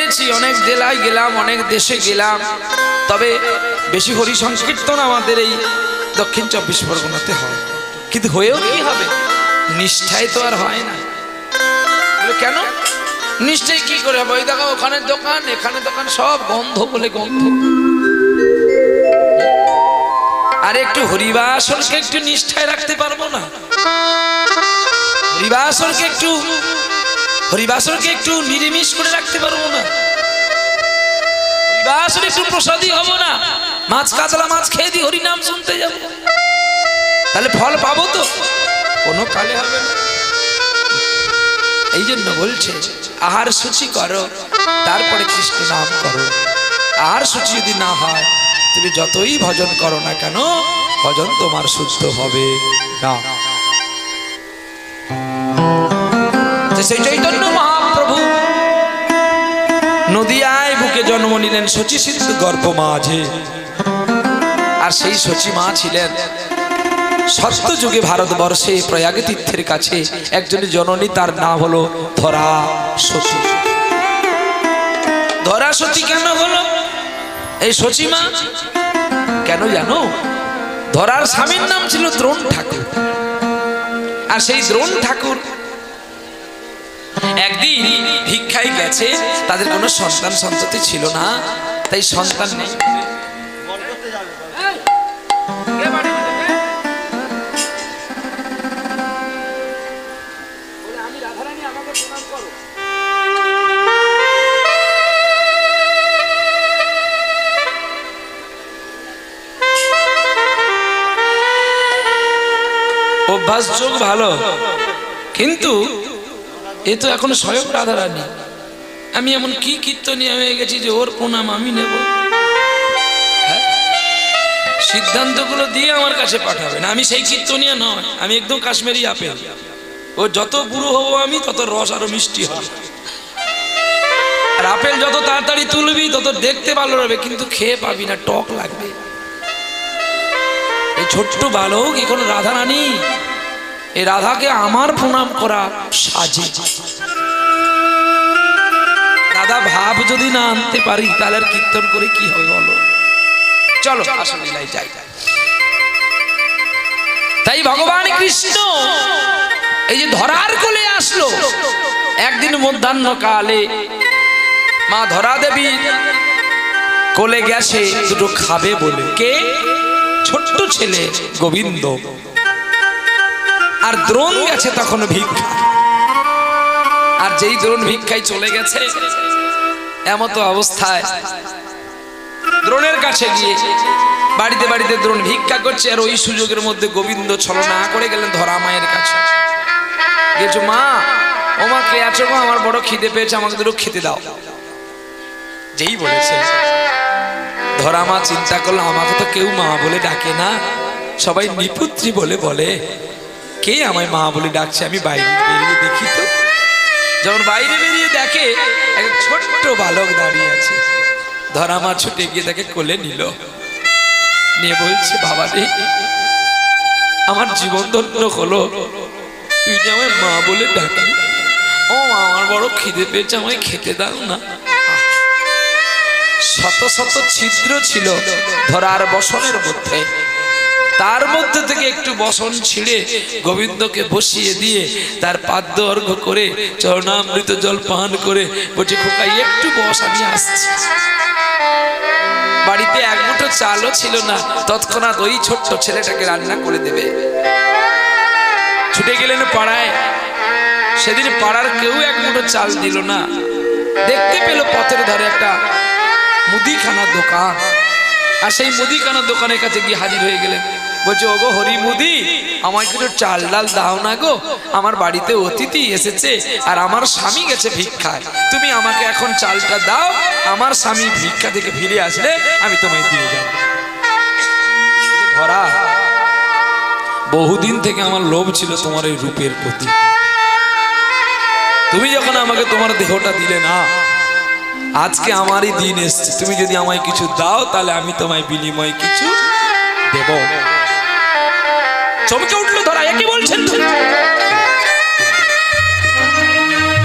গিয়েছি, অনেক জেলায় গেলাম, অনেক দেশে গেলাম, তবে বেশি হরি সংকীর্তন আমাদের এই দক্ষিণ 24 পরগনাতে হয়। কিন্তু হয়েও কি হবে, নিষ্ঠায় তো আর হয় না। কেন নিশ্চয়ই কি করে হবে? ওই দেখো ওখানে দোকান, এখানে দোকান, সব গন্ধ বলে গন্ধ। আর একটু হরিবাসরকে একটু নিষ্ঠায় রাখতে পারবো না? হরিবাসরকে একটু নিরামিষ করে রাখতে পারবো না? হরিবাসর একটু প্রসাদী হবো না? মাছ কাতলা মাছ খেয়ে দি হরিনাম শুনতে যাব, তাহলে ফল পাবো তো? কোনো কালে হবে না। এই জন্য বলছে আহার সূচি করো, তারপরে কৃষ্ণ নাম করো। আহার সূচি যদি না হয়, তুমি যতই ভজন করো না কেন, ভজন তোমার শুদ্ধ হবে না। সেই চৈতন্য মহাপ্রভু নদিয়ায় বুকে জন্ম নিলেন শচী সিন্ধু গর্ভ মাঝে। আর সেই শচী মা ছিলেন সত্য যুগে ভারতবর্ষে প্রয়াগ তীর্থের কাছে একজন জননী, তার নাম হলো ধরা সতী। ধরা সতী কেন হলো এই শচী মা? কেন জানো? ধরার স্বামীর নাম ছিল দ্রোণ ঠাকুর। আর সেই দ্রোণ ঠাকুর একদিন ভিক্ষায় গেছে, তাদের কোনো সন্তান সন্ততি ছিল না, তাই সন্তান নেই। অভ্যাস যোগ ভালো, কিন্তু এ তো এখন স্বয়ং রাধারানী। আমি এমন কি কীর্তনিয়া হয়ে গেছি যে ওর প্রণাম আমি নেব? সিদ্ধান্তগুলো দিয়ে আমার কাছে পাঠাবেন। আমি সেই কীর্তনিয়া নয়, আমি একদম কাশ্মীরি আপেল। ও যত বুড়ো হবো আমি, তত রস আরো মিষ্টি হবে। আর আপেল যত তাড়াতাড়ি তুলবি, তত দেখতে ভালো হবে, কিন্তু খেয়ে পাবি না, টক লাগবে। এই ছোট্ট বালক এখন রাধারানী, এই রাধাকে আমার প্রণাম করা সাজে। রাধা ভাব যদি না আনতে পারি, তাহলে আর কীর্তন করে কি হবে বলো? চলো আসল লীলায় যাই। তাই ভগবান কৃষ্ণ এই যে ধরার কোলে আসলো, একদিন মধ্যাহ্ন কালে মা ধরা দেবী কোলে গেছে দুটো খাবে বলে। কে? ছোট্ট ছেলে গোবিন্দ। আর দ্রোণ গেছে তখন ভিক্ষা। আর যেই দ্রোণ ভিক্ষায় চলে গেছে, এমত অবস্থায় দ্রোণের কাছে গিয়ে বাড়িতে বাড়িতে দ্রোণ ভিক্ষা করছে। আর ওই সুযোগের মধ্যে গোবিন্দ ছলনা করে গেলেন ধরা মায়ের কাছে। গেছো মা, ও মা কে আছো গো? আমার বড় খিদে পেয়েছে, আমাকে দুটো খেতে দাও। যেই বলেছে, ধরা মা চিন্তা করলো, আমাকে তো কেউ মা বলে ডাকে না, সবাই নিপুত্রী বলে বলে। কে আমায় মা বলে ডাকছে? আমি বাইরে বেরিয়ে দেখি তো। যখন বাইরে বেরিয়ে দেখে এক ছোট্ট বালক দাঁড়িয়ে আছে, ধরা মা ছুটে গিয়ে তাকে কোলে নিল, নিয়ে বলছে, বাবা রে, আমার জীবন ধন্য হলো, তুই যে আমায় মা বলে ডাকি। ও আমার বড় খিদে পেয়েছে, আমায় খেতে দাও না। শত শত ছিদ্র ছিল ধরার বসনের মধ্যে, তার মধ্যে থেকে একটু বসন ছিঁড়ে গোবিন্দকে বসিয়ে দিয়ে তার পাদ্য অর্ঘ্য করে চরণামৃত জল পান করে বলছে, খোকাই একটু বস, আমি আসছি। বাড়িতে এক মুঠো চালও ছিল না, তৎক্ষণাৎ ওই ছোট্ট ছেলেটাকে রান্না করে দেবে। ছুটে গেলেন পাড়ায়। সেদিন পাড়ার কেউ এক মুঠো চাল দিল না। দেখতে পেল পথের ধারে একটা মুদিখানার দোকান। আর সেই মুদিখানার দোকানের কাছে গিয়ে হাজির হয়ে গেলেন। বলছে, ওগো হরি মুদি, আমায় কিছু চাল ডাল দাও না গো, আমার বাড়িতে অতিথি এসেছে আর আমার স্বামী গেছে ভিক্ষায়, তুমি আমাকে এখন চালটা দাও, আমার স্বামী ভিক্ষা থেকে ফিরে আসলে আমি তোমায় দিয়ে যাব। ধরা, বহুদিন থেকে আমার লোভ ছিল তোমার এই রূপের প্রতি। তুমি যখন আমাকে তোমার দেহটা দিলে না, আজকে আমারই দিন এসছে, তুমি যদি আমায় কিছু দাও, তাহলে আমি তোমায় বিনিময়ে কিছু দেব। চমকে উঠলো ধরা, একই বলছেন তো?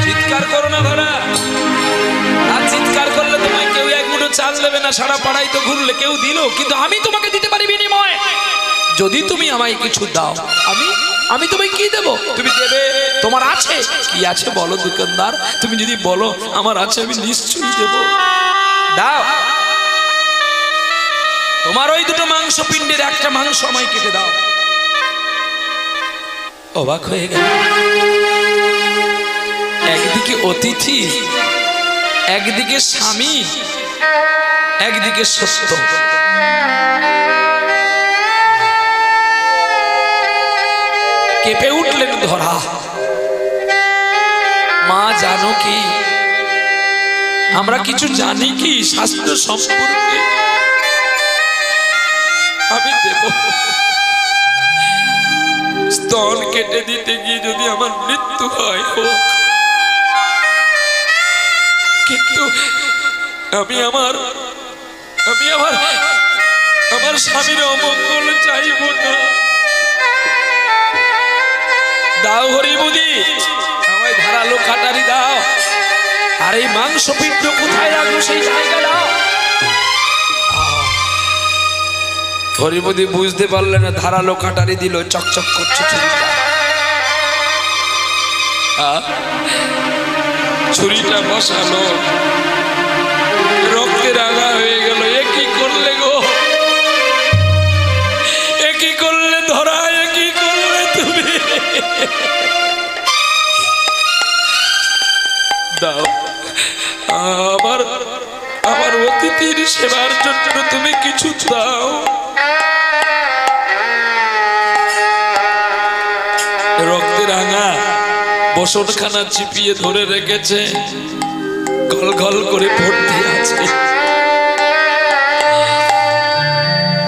চিৎকার করো না ধরা, আর চিৎকার দেবে না, সারা পাড়ায় তো ঘুরলে কেউ দিল, কিন্তু আমি তোমাকে দিতে পারি বিনিময়। যদি তুমি আমায় কিছু দাও, আমি তোমায় কি দেব? তুমি দেবে, তোমার আছে কি আছে বলো দোকানদার, তুমি যদি বলো আমার আছে, আমি নিশ্চয়ই দেব। দাও, তোমার ওই দুটো মাংস পিণ্ডের একটা মাংস আমায় কেটে দাও। অবাক হয়ে গেল। একদিকে অতিথি, একদিকে স্বামী, একদিকে সত্য। কেঁপে উঠলেন ধরা। মা জানো কি, আমরা কিছু জানি কি শাস্ত্র সম্পর্কে? আমি দেব। স্তন কেটে দিতে গিয়ে যদি আমার মৃত্যু হয় হোক, কিন্তু আমি আমার স্বামীর অমঙ্গল চাইব না। দাও হরিবুদি, আমায় ধারালো কাটারি দাও, আর এই মাংস পিণ্ড কোথায় রাখবো সেই জায়গা দাও। হরিবুদি বুঝতে পারলে না, ধারালো কাটারি দিল, চকচক করছে ছুরিটা। ছুরিটা বসালো, রক্তে রাঙা হয়ে গেল। এ কি করলে গো, এ কি করলে ধরা, এ কি করলে তুমি? দাও, আমার অতিথির সেবার জন্য তুমি কিছু দাও। রক্তে রাঙা বসনখানা চিপিয়ে ধরে রেখেছে, গল গল করে ভর্তি আছে।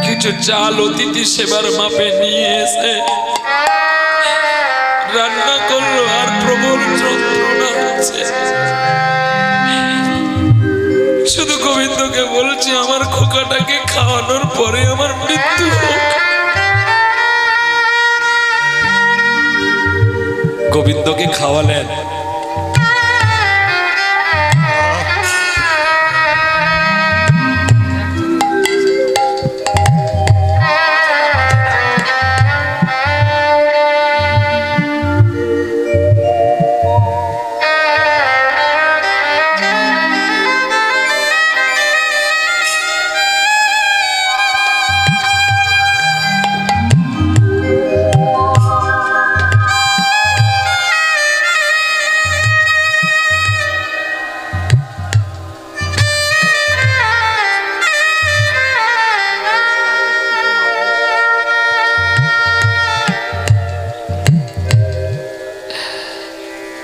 কিছু চাল অতিথি সেবার মাপে নিয়ে এসে রান্না করলো, আর প্রবল যন্ত্রণা হচ্ছে। শুধু গোবিন্দকে বলছি, আমার খোকাটাকে খাওয়ানোর পরে আমার মৃত্যু হোক। গোবিন্দকে খাওয়ালেন।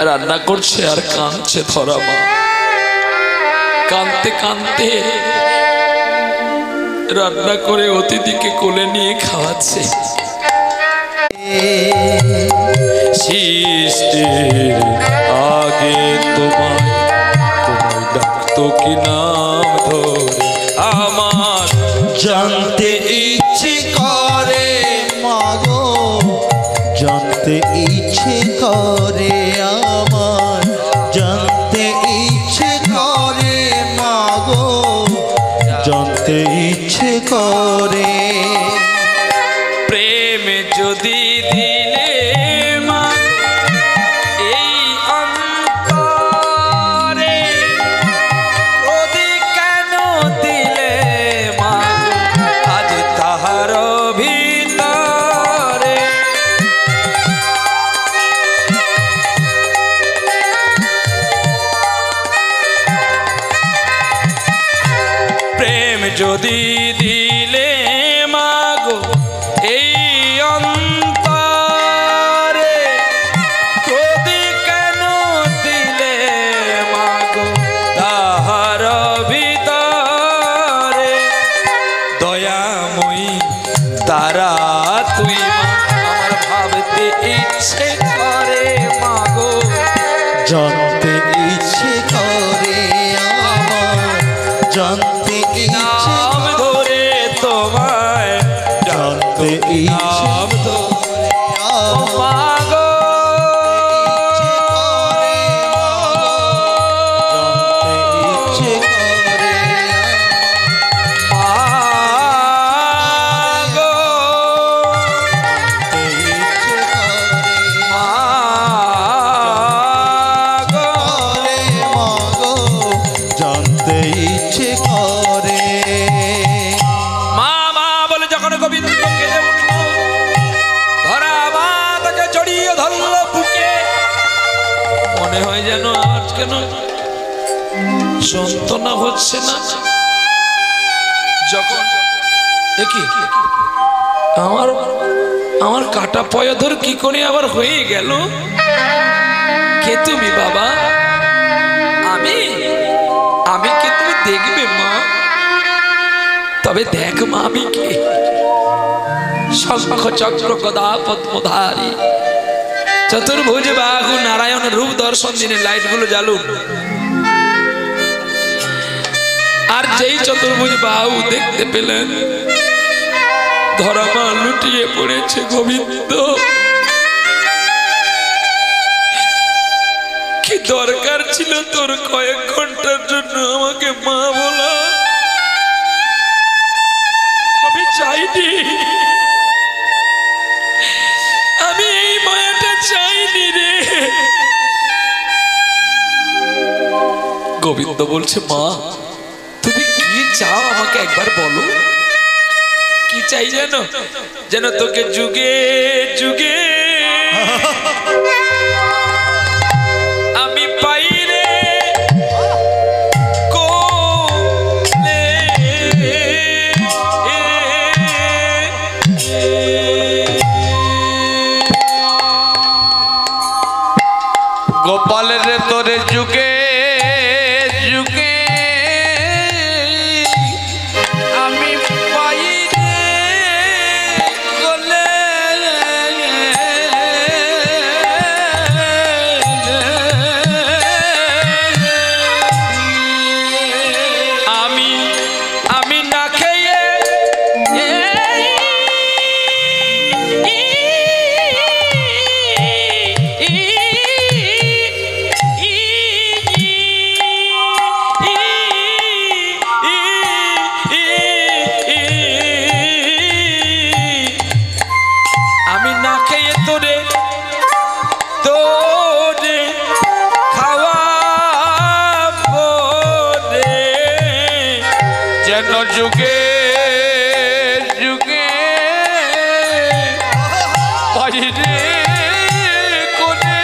রান্না করছে আর কাঁদছে ধরা মা। কাঁদতে কাঁদতে রান্না করে অতিথিকে কোলে নিয়ে খাওয়াচ্ছে। সৃষ্টির আগে তোমায় ডাকতো কি নাম ধরে, আমার জানতে ইচ্ছে করে মাগো, জানতে ইচ্ছে করে আমার, জানতে ইচ্ছে করে মাগো, জানতে ইচ্ছে করে। প্রেম যদি দিলে মা এই অন্তরে, ওদি কেন দিলে মা আজ তাহার ভিতরে? প্রেম যদি দিলে মাগো এই অন্তরে, ক্রোধে কেন দিলে মাগো তাহার ভিতরে? দয়াময়ী তারা তুই মা, আমার ভাবতে ইচ্ছে করে মাগো, জানতে ইচ্ছে করে আমার, জানতে ইচ্ছে নাম ধরে তোমায়, জানতে ইচ্ছে করে আমার, মাগো জানতে ইচ্ছে করে হয় যেন আজ কেন যন্ত্রণা হচ্ছে না। যখন দেখি আমার আমার কাটা পয়ধর কি করে আবার হয়ে গেল। কে তুমি বাবা? আমি আমি কে তুমি দেখবে মা? তবে দেখ মা আমি কে। শঙ্খ চক্র গদা পদ্মধারী চতুর্ভুজ বাহু নারায়ণ রূপ দর্শন দিনে লাইট গুলো জ্বালুন। আর যেই চতুর্ভুজ বাহু দেখতে পেলেন ধরামা লুটিয়ে পড়েছে। গোবিন্দ কি দরকার ছিল তোর কয়েক ঘন্টার জন্য আমাকে মা বলা? আমি চাইনি, আমি এই মায়াটা চাইনি রে। গোবিন্দ বলছে মা তুমি কি চাও আমাকে একবার বলো। কি চাই জানো? যেন তোকে যুগে যুগে আমি পাই রে কোলে। গোপালের তোরে যুগে যুগে আমি পাই রে কোলে। আমি আমি না খেয়ে আমি না খেয়ে তোরে তোরে খাওয়াবো রে। যেন যুগে যুগে পাই রে কোলে।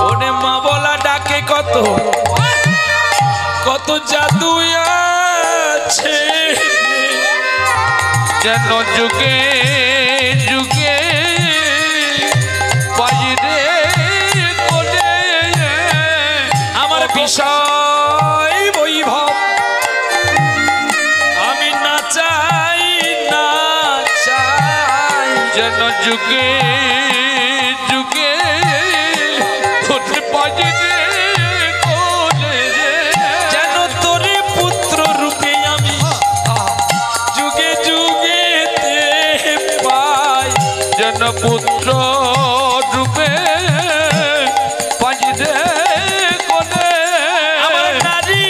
ওরে মা বলা ডাকে কত কত জাদু আছে। যেন যুগে যুগে পাই রে কোলে। আমার বিষয় বৈভব আমি না চাই না চাই। যেন যুগে যুগে হতে পারি রে কোলে রে। যেন তোরে পুত্র রূপে আমি যুগে যুগে পাই। যেন পুত্র রূপে পাই রে কোলে। আমার নারী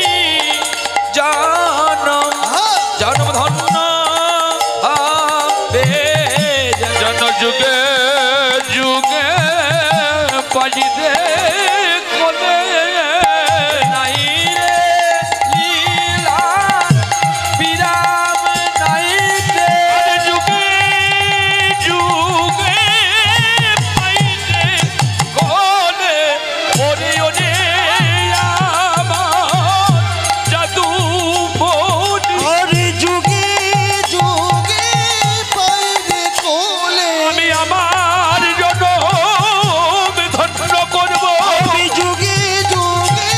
জনম জনম ধন্য হবে। যেন যুগে যুগে পাই রে কোলে। নাই রে লীলা বিরাম নাই রে। যুগে যুগে পাই রে কোলে। ওরে ওরে আমার জাদু বলি। আরে যুগে যুগে পাই রে কোলে। আমি আমার জনম ধন্য করব। আমি যুগে যুগে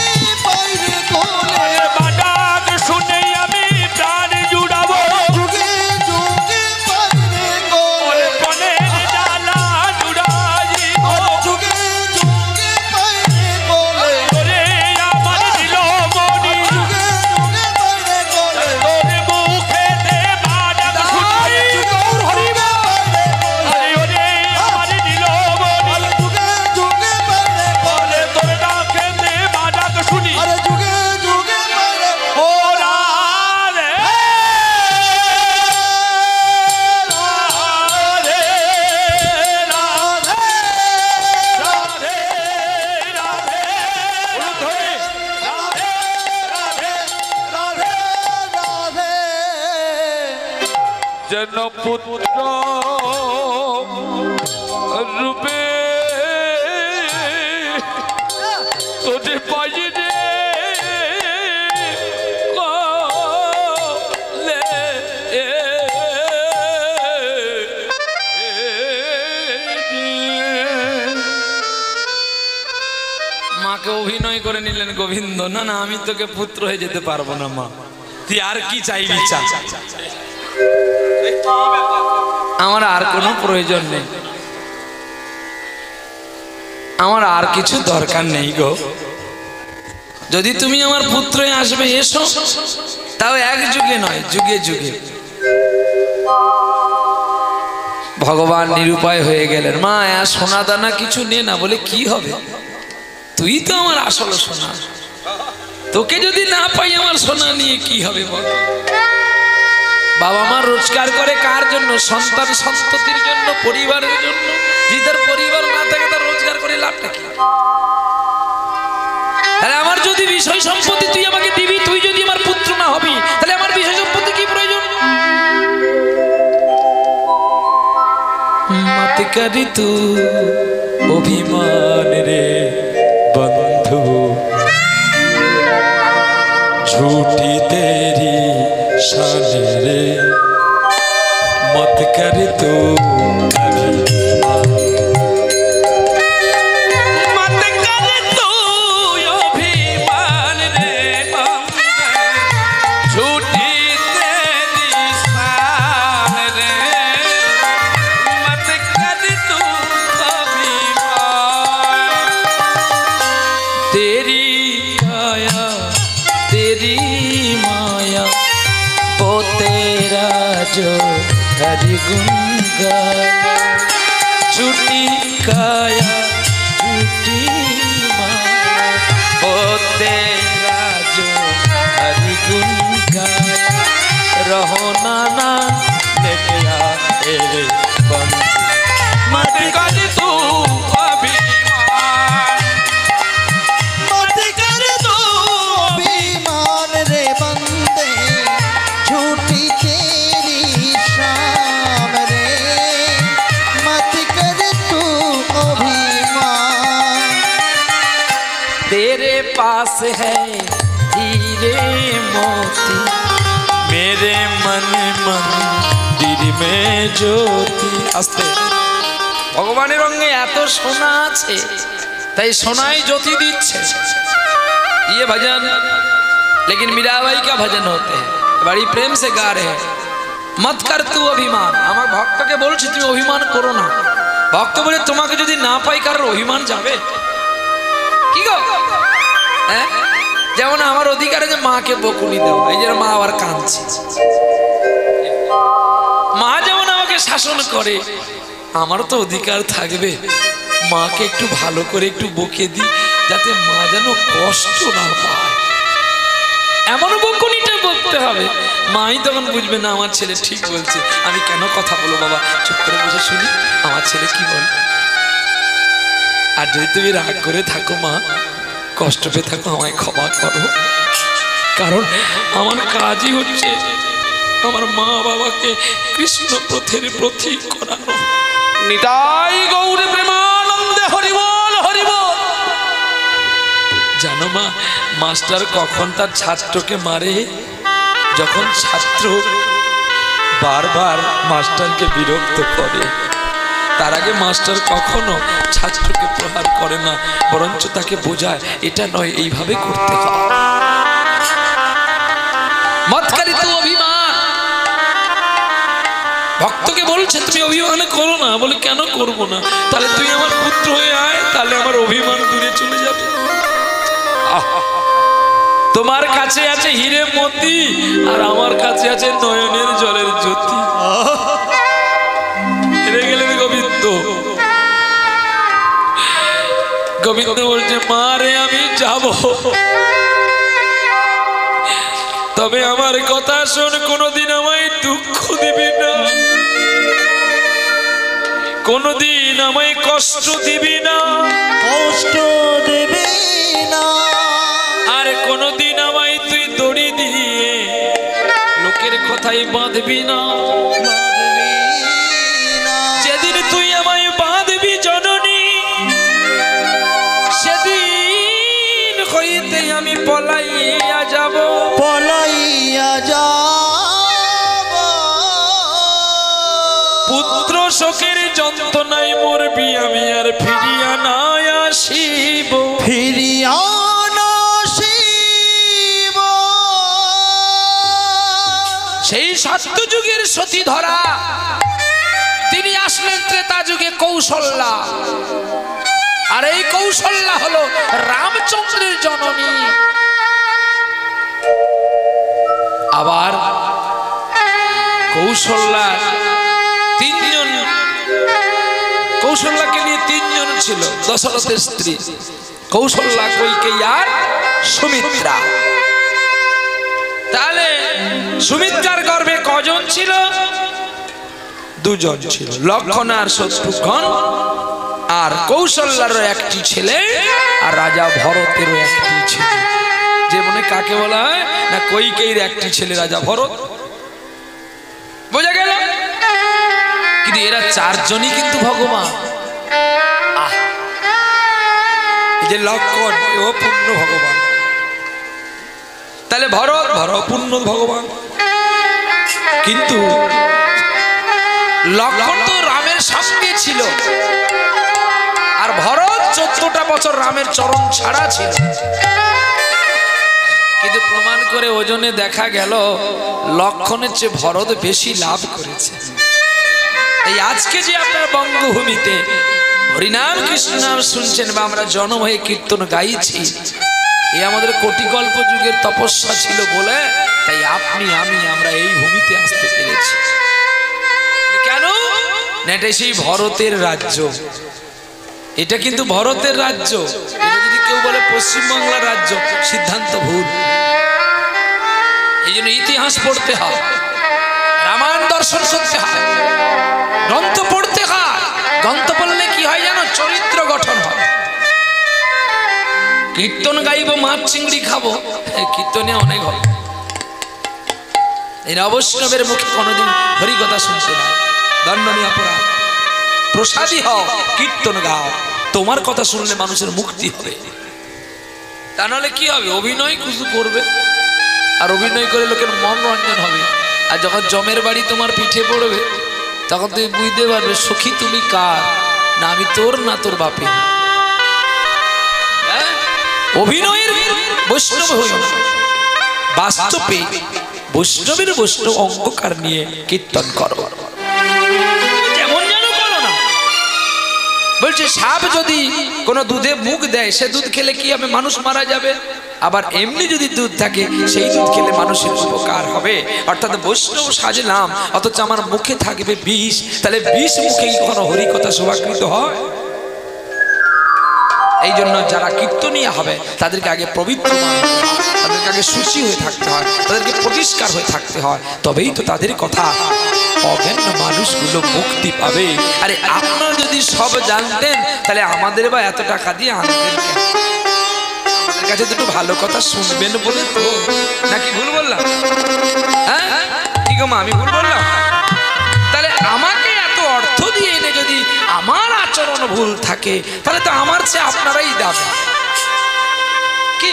পাই রে কোলে। বাডাক শুনে আমি প্রাণ জুড়াবো। যুগে যুগে পাই রে কোলে। প্রাণের জ্বালা জুড়াইব। যুগে যুগে পাই রে কোলে। ওরে আমার নীলমণি যুগে যুগে পাই রে কোলে। তোর মুখেতে বাডাক শুনি। যুগে পাই রে কোলে। আরে ওরে আমার নীলমণি যুগে যুগে পাই রে কোলে। তোর ডাকেতে বাডাক শুনি। আরে যুগে যুগে পাই রে ওরা রে যেন পুত্র রূপে পাইরে মাকে অভিনয় করে নিলেন গোবিন্দ, না না আমি তোকে পুত্র হয়ে যেতে পারবো না মা, তুই আর কি চাইবি চা, আমার আর কোনো প্রয়োজন নেই, আমার আর কিছু দরকার নেই গো, যদি তুমি আমার পুত্র হয়ে আসবে এসো, তাও এক যুগে নয় যুগে যুগে। ভগবান নিরুপায় হয়ে গেলেন, মা সোনা দানা কিছু নে না, বলে কি হবে, তুই তো আমার আসল সোনা, তোকে যদি না পাই আমার সোনা নিয়ে কি হবে বল। বাবা মা রোজগার করে কার জন্য, সন্তান সন্ততির জন্য, পরিবারের জন্য, যদি তার পরিবার না থাকে তার রোজগার করে লাভটা কি। তাহলে আমার যদি বিষয় সম্পত্তি তুই আমাকে দিবি, তুই যদি আমার পুত্র না হবি, তাহলে আমার বিষয় সম্পত্তি কি প্রয়োজন। মত করি তু অভিমান রে बंधु झूठी तेरी शान रे मत कर तू मत कर तू अभिमान रे झूठी तेरी शान रे मत कर तू तेरी माया वो तेरा जो हरि गुण गाया, झूठी काया झूठी माया वो तेरा जो हरि गुण गाया, रहो नाना ने क्या तेरे बंधु मत कर तू पास है हीरे मोती, मेरे मन मंदिर में ज्योति। आस्ते भगवाনের রঙে এত সোনা আছে, তাই সোনাই জ্যোতি দিচ্ছে। ये भजन लेकिन मीराबाई का भजन होते हैं, बड़ी प्रेम से गा रहे हैं। मत कर तू अभिमान, আমার ভক্তকে বলছি তুমি অভিমান করো না। ভক্ত বলে তোমাকে যদি না পাই কারোর অভিমান যাবে কি গো। হ্যাঁ, যেমন আমার অধিকারে যে মাকে বকুনি দাও, এই যে মা আবার কাঁদছে, মা যেমন আমাকে শাসন করে, আমারও তো অধিকার থাকবে মাকে একটু ভালো করে একটু বকে দিই, যাতে মা যেন কষ্ট না পায়, এমন বকুনিটা বলতে হবে। মাই তখন বুঝবে না আমার ছেলে ঠিক বলছে, আমি কেন কথা বলবো, বাবা চুপ করে বসে শুনি আমার ছেলে কি বলে। আর যদি তুমি রাগ করে থাকো, মা কষ্ট পেয়ে থাকো, আমায় ক্ষমা করো, কারণ আমার কাজই হচ্ছে আমার মা বাবাকে কৃষ্ণ পথের প্রতীক করানো। নিতাই গৌর প্রেমানন্দে হরিবল হরিবল। জানো মা, মাস্টার কখন তার ছাত্রকে মারে, যখন ছাত্র বারবার মাস্টারকে বিরক্ত করে। তার আগে মাস্টার কখনো ছাত্রকে প্রহার করে না, বরঞ্চ তাকে বোঝায় এটা নয় এইভাবে করতে হয়। মতকারী তো অভিমান, ভক্তকে বলছে তুমি অভিমান করো না, বলে কেন করব না, তাহলে তুই আমার পুত্র হয়ে আয়, তাহলে আমার অভিমান দূরে চলে যাবে। তোমার কাছে আছে হিরে মতি, আর আমার কাছে আছে নয়নের জলের জ্যোতি। হেরে গেলেন গোবিন্দ। গোবিন্দ বলছে মা রে আমি যাব, তবে আমার কথা শোন, কোনদিন আমায় দুঃখ দিবি না, কোনদিন আমায় কষ্ট দিবি না, কষ্ট দেবে না, আর কোনদিন আমায় তুই দড়ি দিয়ে লোকের কথাই বাঁধবি না। যেদিন তুই আমায় বাঁধবি জননী, সেদিন পুত্র শোকের যন্ত্রণায় মরবি আমি আর ফিরিয়া না আসিব, ফিরিয়া না আসিব। সেই সত্যযুগের সতী ধরা তিনি আসলেন ত্রেতা যুগে কৌশল্যা, আর এই কৌশল্যা হলো রামচন্দ্রের জননী। আবার কৌশল্যা তিনজন, কৌশল্যাকে নিয়ে তিনজন ছিল দশরথের স্ত্রী, কৌশল্যা, কৈকেয়ী আর সুমিত্রা। তাহলে সুমিত্রার গর্ভে কজন ছিল? দুজন ছিল, লক্ষণ আর শত্রুঘ্ন। আর কৌশল্যারও একটি ছেলে আর রাজা ভরতেরও একটি ছেলে। যে মনে কাকে বলা হয় না, কৈকেয়ীর একটি ছেলে রাজা ভরত, বোঝা গেল? কিন্তু এরা চারজনই কিন্তু ভগবান। এই যে লক্ষণ, ও পূর্ণ ভগবান। তাহলে ভরত পূর্ণ ভগবান, কিন্তু লক্ষণ তো রামের সঙ্গে ছিল, আর ভরত 14টা বছর রামের চরণ ছাড়া ছিল। কিন্তু প্রমাণ করে ওজনে দেখা গেল লক্ষণের চেয়ে ভরত বেশি লাভ করেছে। এই আজকে যে আপনার বঙ্গভূমিতে হরিনাম কৃষ্ণ নাম শুনছেন বা আমরা জনম হয়ে কীর্তন গাইছি, এই আমাদের কোটিকল্প যুগের তপস্যা ছিল বলে তাই আপনি আমরা এই ভূমিতে আসতে পেরেছি। কেন? এটা সেই ভরতের রাজ্য, এটা কিন্তু ভরতের রাজ্য। এটা যদি কেউ বলে পশ্চিমবাংলার রাজ্য, সিদ্ধান্ত ভুল। এই জন্য ইতিহাস পড়তে হয়, রামায়ণ দর্শন করতে হয়, গ্রন্থ পড়তে হয়। গ্রন্থ পড়লে কি হয় জানো? চরিত্র গঠন হয়। কীর্তন গাইব, মাছ চিংড়ি খাবো, কীর্তনে অনেক হয়। এই নবৈষ্ণবের মুখে কোনোদিন হরিকথা শুনতে না, দণ্ডনীয় অপরাধ। প্রসাদী হও, কীর্তন গাও, তোমার কথা শুনলে মানুষের মুক্তি হবে। তা নাহলে কি হবে? অভিনয় কিছু করবে, আর অভিনয় করে লোকের মনোরঞ্জন হবে। আর যখন জমের বাড়ি তোমার পিঠে পড়বে, তখন তুমি বুঝতে পারবে সখী তুমি কার, না আমি তোর না তোর বাপের। অভিনয়ের বৈষ্ণব হইও না, বাস্তবে বৈষ্ণবের বৈষ্ণব অঙ্গকার নিয়ে কীর্তন করো। যেমন জানো করো না। বলছে সাপ যদি কোনো দুধে মুখ দেয়, সে দুধ খেলে কি হবে? মানুষ মারা যাবে। আবার এমনি যদি দুধ থাকে, সেই দুধ খেলে মানুষের উপকার হবে। অর্থাৎ বৈষ্ণব সাজলাম, অথচ আমার মুখে থাকবে বিষ, তাহলে বিষ মুখে কখনো হরিকথা শোভাকৃত হয়? এই জন্য যারা কীর্তনীয় হবে তাদেরকে আগে পবিত্র, তাদেরকে আগে শুচি হয়ে থাকতে হয়, তাদেরকে পরিষ্কার হয়ে থাকতে হয়, তবেই তো তাদের কথা অজ্ঞান মানুষগুলো মুক্তি পাবে। আরে আপনারা যদি সব জানতেন, তাহলে আমাদের বা এত টাকা দিয়ে আনতেন কেন? আমাদের কাছে দুটো ভালো কথা শুনবেন বলে তো, নাকি ভুল বললাম? হ্যাঁ কি গো মা, আমি ভুল বললাম? তাহলে আমাকে এত অর্থ দিয়ে এনে যদি আমার আচরণ ভুল থাকে, তাহলে তো আমার চেয়ে আপনারাই দাবি। কি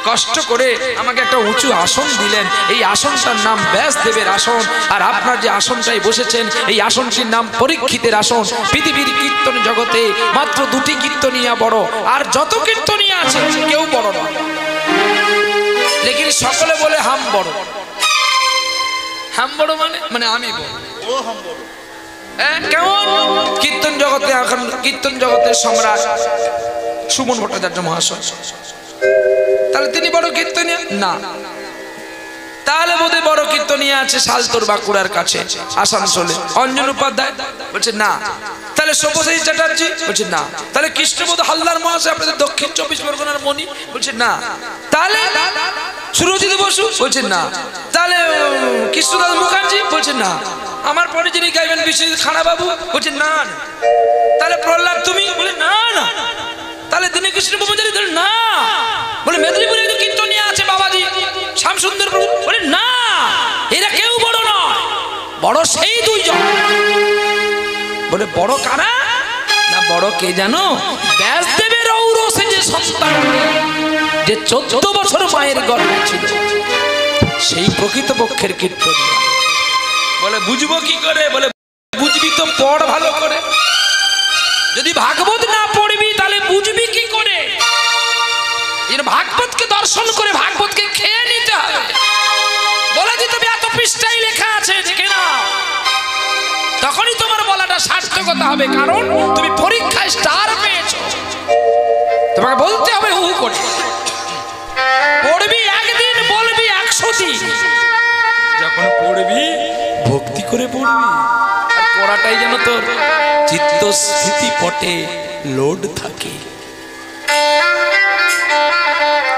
কষ্ট করে আমাকে একটা উঁচু আসন দিলেন, এই আসনটার নাম ব্যাসদেবের আসন। আর আপনার যে আসনটায় বসেছেন, এই আসনটির নাম পরীক্ষিতের আসন। পৃথিবীর কীর্তন জগতে মাত্র 2টি কীর্তনিয়া বড়, আর যত কীর্তনিয়া আছে কেউ বড় না। লেকিন সকলে বলে হাম বড়। হাম বড় মানে আমি বড়। কেমন? কীর্তন জগতে এখন কীর্তন জগতের সম্রাট সুমন ভট্টাচার্য মহাশয়, তাহলে তিনি বড় কীর্তনিয়া না? তাহলে বোধহয় বড় কীর্তনিয়া আছে শালতোর বাঁকুড়ার কাছে আসানসোলে অঞ্জন উপাধ্যায়, বলছে না। তাহলে সব্যসাচী চ্যাটার্জি, বলছে না। তাহলে কৃষ্ণবোধ হালদার মহাশয় আপনাদের দক্ষিণ 24 পরগনার মণি, বলছে না। তাহলে সুরজিৎ বসু, বলছে না। তাহলে কৃষ্ণদাস মুখার্জি, বলছে না। আমার পরে যিনি গাইবেন বিশ্বজিৎ খানাবাবু, বলছে না। তাহলে প্রহ্লাদ তুমি, বলে না না। তাহলে দিনে কৃষ্ণ ব্রহ্মচারী, না। বলে মেদিনীপুরে কীর্তনিয়া আছে বাবাজি শ্যামসুন্দর প্রভু, বলে না। এরা কেউ বড় নয়, বড় সেই 2 জন। বলে বড় কারা? না বড় কে জানো? ব্যাসদেবের ঔরসে যে সন্তান, যে 14 বছর মায়ের গর্ভে ছিল, সেই প্রকৃতপক্ষের কীর্তনিয়া। বলে বুঝবো কি করে? বলে বুঝবি তো পড় ভালো করে। যদি ভাগবত না পড়বি তাহলে বুঝবি কি করে? ভাগবতকে দর্শন করে ভাগবতকে খেয়ে নিতে হবে। বলে দিতে হবে এত পৃষ্ঠায় লেখা আছে, দেখে না, তখনই তোমার বলাটা সার্থকতা হবে। কারণ তুমি পরীক্ষায় স্টার পেয়েছো, তোমাকে বলতে হবে হু করে। পড়বি একদিন, বলবি 100 দিন। যখন পড়বি ভক্তি করে পড়বি, আর পড়াটাই যেন তোর চিত্ত স্থিতি পটে লোড থাকে।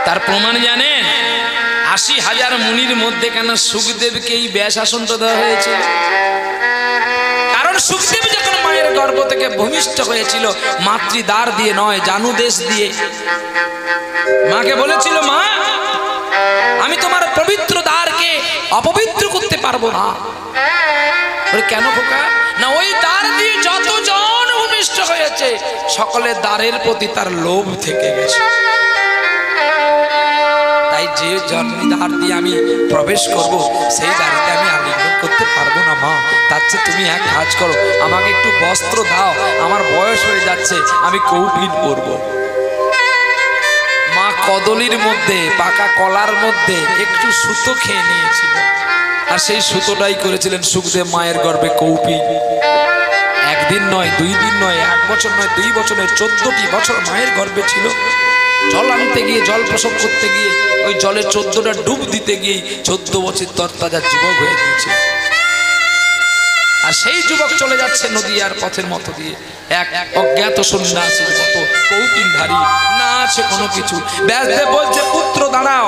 তার প্রমাণ জানেন? 80,000 মুনির মধ্যে কেন সুখদেবকে এই ব্যাস আসনটা দেওয়া হয়েছে? কারণ সুখদেব যখন মায়ের গর্ভ থেকে ভূমিষ্ঠ হয়েছিল, মাতৃদ্বার দিয়ে নয়, জানুদেশ দিয়ে। মাকে বলেছিল, মা আমি তোমার পবিত্র দ্বারকে অপবিত্র করতে পারবো না। কেন খোকা? না, ওই দ্বার দিয়ে যতজন ভূমিষ্ঠ হয়েছে সকলের দ্বারের প্রতি তার লোভ থেকে গেছে। তাই যে জন্মদ্বার দিয়ে আমি প্রবেশ করব, সেই দ্বারকে আমি আলিঙ্গন করতে পারবো না মা। তার চেয়ে তুমি এক কাজ করো, আমাকে একটু বস্ত্র দাও, আমার বয়স হয়ে যাচ্ছে, আমি কৌপিন পরবো। মা কদলির মধ্যে, পাকা কলার মধ্যে একটু সুতো খেয়ে নিয়েছিল, আর সেই সুতোটাই করেছিলেন সুখদেব মায়ের গর্ভে কৌপিন। একদিন নয়, 2 দিন নয়, 1 বছর নয়, 2 বছর নয়, 14টি বছর মায়ের গর্ভে ছিল। জল আনতে গিয়ে, জল প্রসব করতে গিয়ে, ওই জলে 14টা ডুব দিতে গিয়ে 14 বছর তরতাজা যুবক হয়ে গিয়েছে। আর সেই যুবক চলে যাচ্ছে নদীয়ার পথের মতো দিয়ে, এক অজ্ঞাত সন্ন্যাসীর মতো, কৌপিনধারী, না আছে কোনো কিছু। ব্যাসদেব বলছে, পুত্র দাঁড়াও।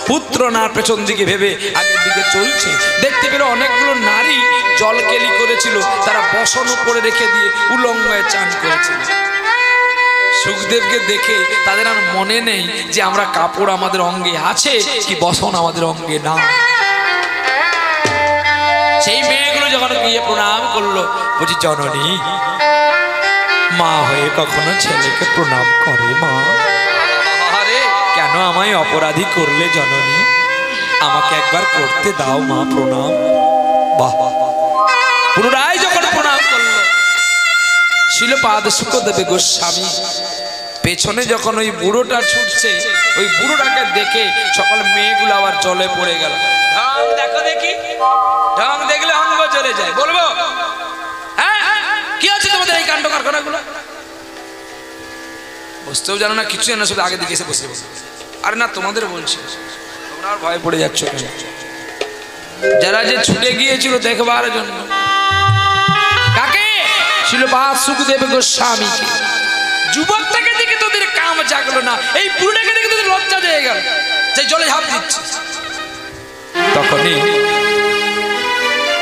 পুত্র না পেছন দিকে ভেবে আগের দিকে চলছে। দেখতে পেল অনেকগুলো নারী জল কেলি করেছিল, তারা বসন করে রেখে দিয়ে উলঙ্গায় চান করেছিল। সুখদেবকে দেখে তাদের আর মনে নেই যে আমরা কাপড় আমাদের অঙ্গে আছে কি বসন আমাদের অঙ্গে না। সেই মেয়েগুলো যখন গিয়ে প্রণাম করলো, বলছি, জননী, মা হয়ে কখনো ছেলেকে প্রণাম করে মা? আরে কেন আমায় অপরাধী করলে জননী? আমাকে একবার করতে দাও মা প্রণাম। বাহ, পুনরায় যখন প্রণাম করলো, শিলপাদ শুকদেব গোস্বামী পেছনে যখন ওই বুড়োটা ছুটছে, ওই বুড়োটাকে দেখে সকল মেয়েগুলো আবার জলে পড়ে গেল। ঢং দেখো দেখি, ঢং দেখলে অঙ্গ চলে যায়। বলবো হ্যাঁ, কি আছে তোমাদের এই কাণ্ড কারখানাগুলো? বুঝতেও জানো না, কিছু জানো, শুধু আগে দিকে এসে বসে বসে। আরে না, তোমাদের বলছি, তোমরা আর ভয় পড়ে যাচ্ছ কেন? যারা যে ছুটে গিয়েছিল দেখবার জন্য, কাকে? শিলপাদ শুকদেব গোস্বামীকে। যুবকটাকে দেখে তোদের কাম জাগলো না, এই বুড়োটাকে দেখে তোদের লজ্জা দিয়ে গেল, যে জলে ঝাঁপ দিচ্ছে।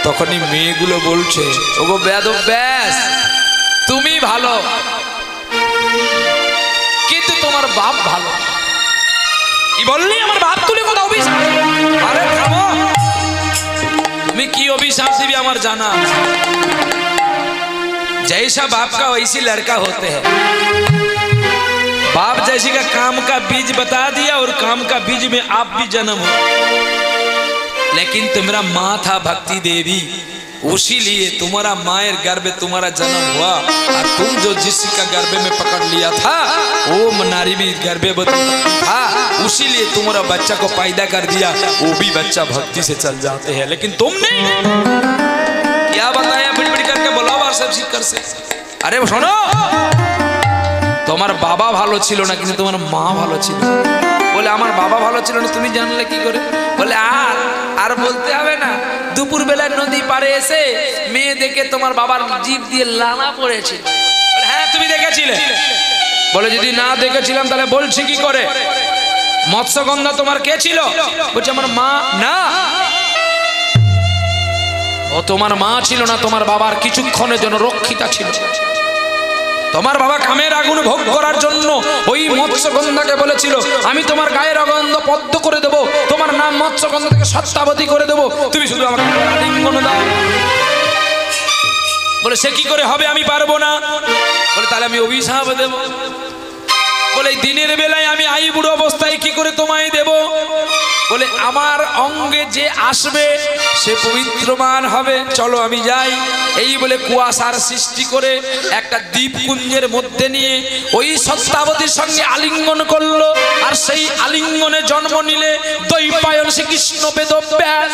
তখনই মেয়েগুলো বলছে, ওগো বেয়াদব ব্যাস, তুমি ভালো কিন্তু তোমার বাপ ভালো। কি বললি? আমার বাপ তুলে কথা অভিশাপ? আরে থামো, তুমি কি অভিশাপ দিবি আমার জানা। जैसा बाप का वैसी लड़का होते हैं। बाप जैसी का काम का बीज बता दिया और काम का बीज में आप भी जन्म हो। लेकिन तुम्हारा माँ था भक्ति देवी, उसी लिए तुम्हारा मायर गर्भ तुम्हारा जन्म हुआ, और तुम जो जिसका गर्भ में पकड़ लिया था वो नारी भी गर्भवती था, उसी लिए तुम्हारा बच्चा को पैदा कर दिया, वो भी बच्चा भक्ति से चल जाते हैं। लेकिन तुमने क्या बताया? बिड़ करके बोलाओ सब शिकर से। अरे শোনো, তোমার বাবা ভালো ছিল না কিন্তু তোমার মা ভালো ছিল। বলে আমার বাবা ভালো ছিল না তুমি জানলে কি করে? বলে আর বলতে হবে না, দুপুর বেলা নদী পাড়ে এসে মেয়ে দেখে তোমার বাবার জিভ দিয়ে লানা পড়েছে। বলে হ্যাঁ তুমি দেখেছিলে? বলে যদি না দেখেছিলাম তাহলে বলছি কি করে? মৎস্যগন্ধা তোমার কে ছিল? বলছে আমার মা। না, ও তোমার মা ছিল না, তোমার বাবার কিছুক্ষণের জন্য রক্ষিতা ছিল। তোমার বাবা কামের আগুন ভোগ করার জন্য ওই মৎস্যগন্ধাকে বলেছিল, আমি তোমার গায়ের অগন্ধ পদ্ম করে দেবো, তোমার নাম মৎস্যগন্ধা থেকে সত্যাবতী করে দেবো, তুমি শুধু আমাকে আলিঙ্গন দাও। বলে সে কি করে হবে? আমি পারবো না। বলে তাহলে আমি অভিশাপ দেব। বলে দিনের বেলায় আমি আই বুড়ো অবস্থায় কি করে তোমায় দেব? বলে আমার অঙ্গে যে আসবে সে পবিত্রমান হবে। চলো আমি যাই। এই বলে কুয়াশার সৃষ্টি করে একটা দ্বীপপুঞ্জের মধ্যে নিয়ে ওই সত্যাবতীর সঙ্গে আলিঙ্গন করলো। আর সেই আলিঙ্গনে জন্ম নিলে দৈপায়ন শ্রীকৃষ্ণ বেদব্যাস।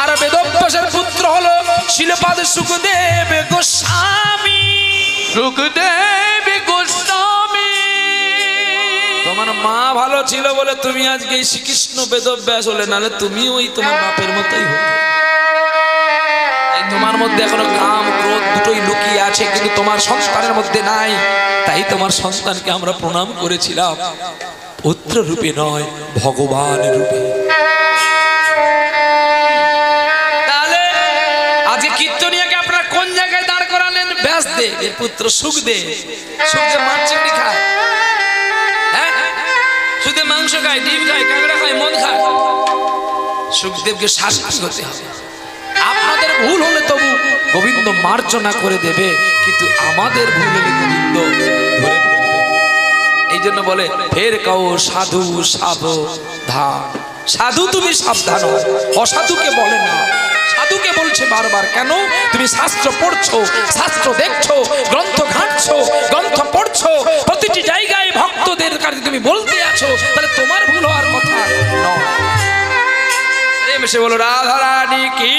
আর বেদব্যাসের পুত্র হলো শিলপাদ সুখদেব গোস্বামী। সুখদেব গোস্বামী। তোমার মা ভালো ছিল বলে তুমি আজকে এই শ্রীকৃষ্ণ বেদব্যাস হলে, নাহলে তুমি ওই তোমার বাপের মতোই হতো। তোমার মধ্যে এখনো কাম ক্রোধ দুটোই লুকিয়ে আছে, কিন্তু তোমার সন্তানের মধ্যে নাই। তাই তোমার সন্তানকে আমরা প্রণাম করেছিলাম পুত্র রূপে নয়, ভগবান রূপে। তাহলে আজকে কীর্তনিয়াকে আপনারা কোন জায়গায় দাঁড় করালেন? ব্যাসদেব এর পুত্র সুখদেব। সুখদেব মাছ চিংড়ি খায়, হ্যাঁ, সুখদেব মাংস খায়, ডিম খায়, কাঁকড়া খায়, মদ খায়। সুখদেবকে শাস্তি হতে হবে। আপনাদের ভুল হলে তবু গোবিন্দ মার্জনা করে দেবে, কিন্তু আমাদের ভুল হলে গোবিন্দ ধরে ফেলবে। এই জন্য বলে ফের কাউ সাধু সাবধান। সাধু তুমি সাবধান, অসাধুকে বলে না। সাধুকে বলছে বারবার, কেন? তুমি শাস্ত্র পড়ছো, শাস্ত্র দেখছো, গ্রন্থ ঘাঁটছো, গ্রন্থ পড়ছো, প্রতিটি জায়গায় ভক্তদের কাছে তুমি বলতে আছো, তাহলে তোমার ভুল হওয়ার কথা নয়। এসে বলো রাধা রানী কি।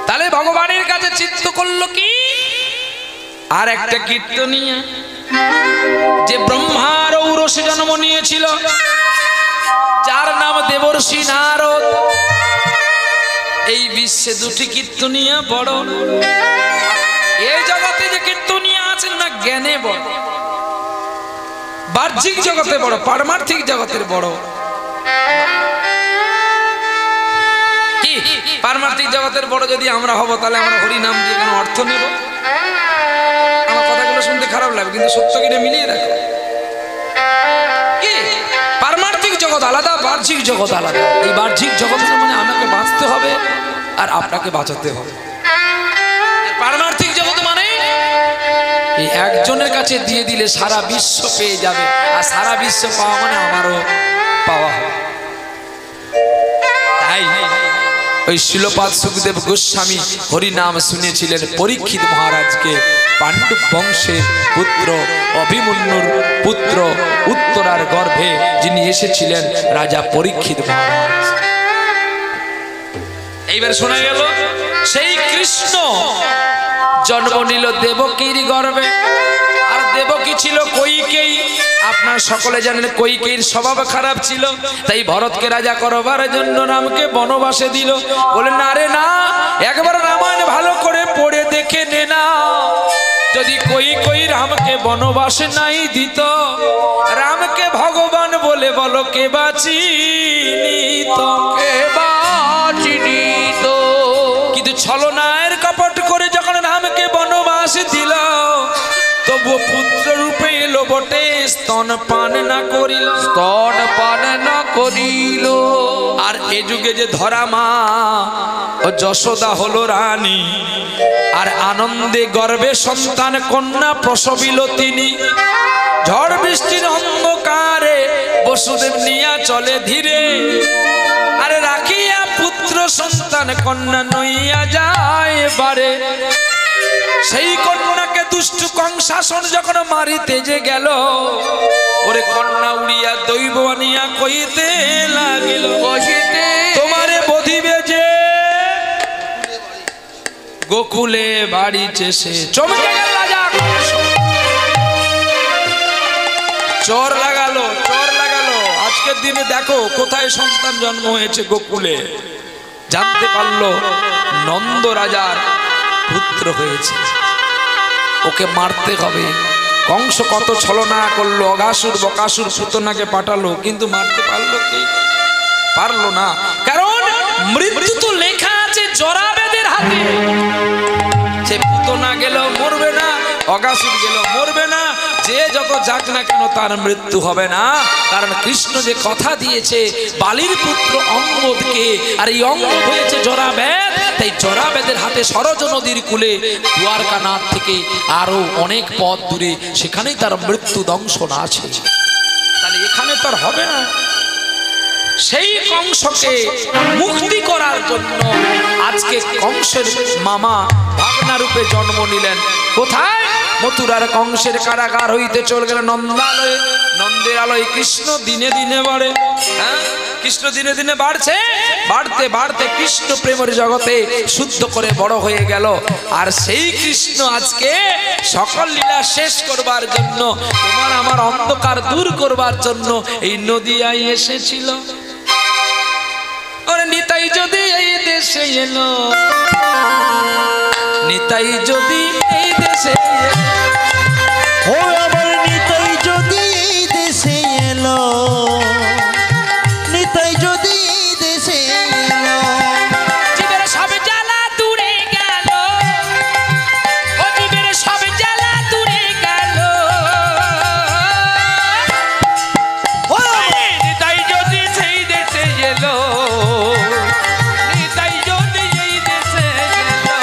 তাহলে ভগবানের কাছে চিত্ত করলো কি? আর একটা কীর্তনিয়া যে ব্রহ্মার ঔরসে জন্ম নিয়েছিল, যার নাম দেবর্ষি নারদ। এই বিশ্বে দুটি কীর্তনিয়া বড়। এই জগতে যে কীর্তনিয়া আছেন না, জ্ঞানে বড়, বাহ্যিক জগতে বড়, পারমার্থিক জগতের বড়। কি পারমার্থিক জগতের বড় যদি আমরা হব, তাহলে আমরা হরি নাম দিয়ে কোনো অর্থ নেব? আমার কথাগুলো শুনতে খারাপ লাগে, কিন্তু সত্য কিনা মিলিয়ে দেখো। কি পারমার্থিক জগৎ আলাদা, বাহ্যিক জগৎ আলাদা। এই বাহ্যিক জগতের মানে আমাকে বাঁচতে হবে আর আপনাকে বাঁচাতে হবে। পারমার্থিক জগৎ মানে এই একজনের কাছে দিয়ে দিলে সারা বিশ্ব পেয়ে যাবে, আর সারা বিশ্ব পাওয়া মানে আমারও পাওয়া হবে। তাই ওই শিলপাদ সুখদেব গোস্বামী হরি নাম শুনেছিলেন পরীক্ষিত মহারাজকে। পাণ্ডব বংশের পুত্র, অভিমন্যুর পুত্র, উত্তরার গর্ভে যিনি এসেছিলেন রাজা পরীক্ষিত মহারাজ। এইবার শোনা গেল সেই কৃষ্ণ জন্ম নিল দেবকীর গর্ভে। আর দেবকী ছিল কৈকেয়ী। আপনারা সকলে জানেন কৈকেয়ীর স্বভাব খারাপ ছিল, তাই ভরতকে রাজা করবার জন্য রামকে বনবাসে দিল। বলে না রে না, একবার রামায়ণ ভালো করে পড়ে দেখে নে না। যদি কৈকেয়ী রামকে বনবাসে নাই দিত, রামকে ভগবান বলে বলো কে বাঁচিনিত, কে বাঁচিনিত। কিন্তু ছলনার কপট করে যখন রামকে বনবাসে দিল, তবুও পুত্র রূপে এলো বটে, স্তন পান না করিল, স্তন পান না করিল। আর এ যুগে যে ধরা মা ও যশোদা হলো রানী, আর আনন্দে গর্ভে সন্তান কন্যা প্রসবিল তিনি। ঝড় বৃষ্টির অন্ধকারে বসুদেব নিয়া চলে ধীরে, আরে রাখিয়া পুত্র সন্তান কন্যা নইয়া যায় বারে। সেই কন্যাকে দুষ্ট কংসাসন যখন মারিতে যে গেল, ওরে কন্যা উড়িয়া দৈব আনিয়া কইতে লাগিল, তোমারে বধিবে যে গোকুলে বাড়িতে। সে চমকে গেল রাজা, চোর লাগালো, চোর লাগালো। আজকের দিনে দেখো কোথায় সন্তান জন্ম হয়েছে, গোকুলে। জানতে পারলো নন্দ রাজার পুত্র হয়েছে, ওকে মারতে হবে। কংস কত ছলনা করলো, অঘাসুর বকাসুর পুতনাকে পাঠালো, কিন্তু মারতে পারলো কি? পারলো না। কারণ মৃত্যু তো লেখা আছে জরাবেদের হাতে। সে পুতনা গেল মরবে না, অঘাসুর গেল মরবে না, যে যত যাক না কেন তার মৃত্যু হবে না। কারণ কৃষ্ণ যে কথা দিয়েছে বালির পুত্র অঙ্গদকে, আর এই অঙ্গদ হয়েছে জরাবেদ। তাই জরাবেদের হাতে সরজ নদীর কূলে দ্বারকানাথ থেকে আরো অনেক পথ দূরে, সেখানেই তার মৃত্যু দংশন আছে। তাহলে এখানে তার হবে না। সেই কংসকে মুক্তি করার জন্য আজকে কংসের মামা ভাগনা রূপে জন্ম নিলেন। কোথায়? মথুরার কংসের কারাগার হইতে চলে গেল নন্দালয়ে। নন্দের আলোয় কৃষ্ণ দিনে দিনে বাড়ে। হ্যাঁ, কৃষ্ণ দিনে দিনে বাড়ছে, বাড়তে বাড়তে কৃষ্ণ প্রেমের জগতে শুদ্ধ করে বড় হয়ে গেল। আর সেই কৃষ্ণ আজকে সকল লীলা শেষ করবার জন্য, তোমার আমার অন্ধকার দূর করবার জন্য এই নদিয়ায় এসেছিল। ওরে নিতাই যদি এই দেশে এলো, নিতাই যদি এই দেশে এলো, ও আমার নিতাই যদি এই দেশে এলো, নিতাই যদি এই দেশে এলো, জীবের সব জ্বালা দূরে গেল, ও জীবের সব জ্বালা দূরে গেল। ও নিতাই যদি সেই দেশে এলো, নিতাই যদি এই দেশে এলো,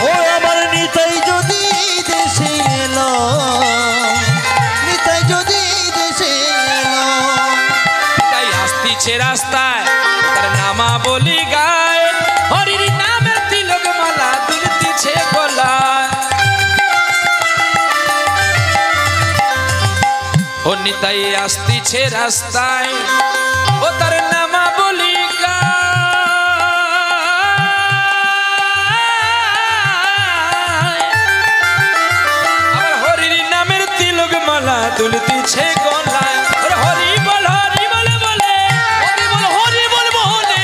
ও আমার নিতাই যদি এই দেশে এলো, নিতাই যদি এই দেশে এলো, তাই আসতিছে রাস্তায় তার নামা বলি গায়, হরির নামের তিলক মালা দুলতিছে গলায়। ও নিতাই আসতিছে রাস্তায়, ও তার নামা বলি গায়, আবার হরির নামের তিলক মালা দুলতিছে গলায়। ওরে হরি বল বলে, হরি বল বলে,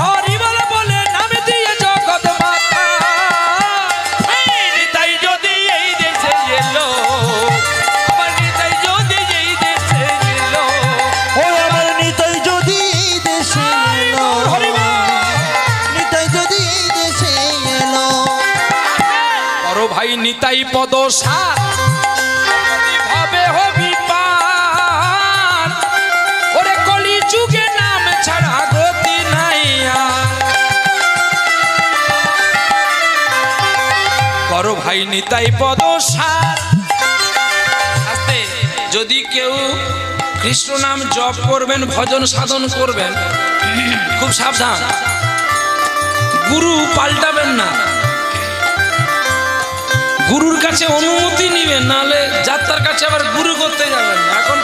হরি বল বলে নাম দিয়ে জগৎ মাতা। এই নিতাই যদি এই দেশে এলো, আমার নিতাই যদি এই দেশে এলো, ও আমার নিতাই যদি এই দেশে এলো, হরি বল। নিতাই যদি এই দেশে এলো, বড় ভাই নিতাই পদ সার ভাবে হবি পার, ওরে কলি যুগে নাম ছাড়া গতি নাই আর। বড় ভাই নিতাই পদ সার। আস্তে, যদি কেউ কৃষ্ণ নাম জপ করবেন, ভজন সাধন করবেন, খুব সাবধান, গুরু পাল্টাবেন না, গুরুর কাছে অনুমতি নিবেন, নাহলে যাত্রার কাছে আবার গুরু করতে যাবেন না। এখন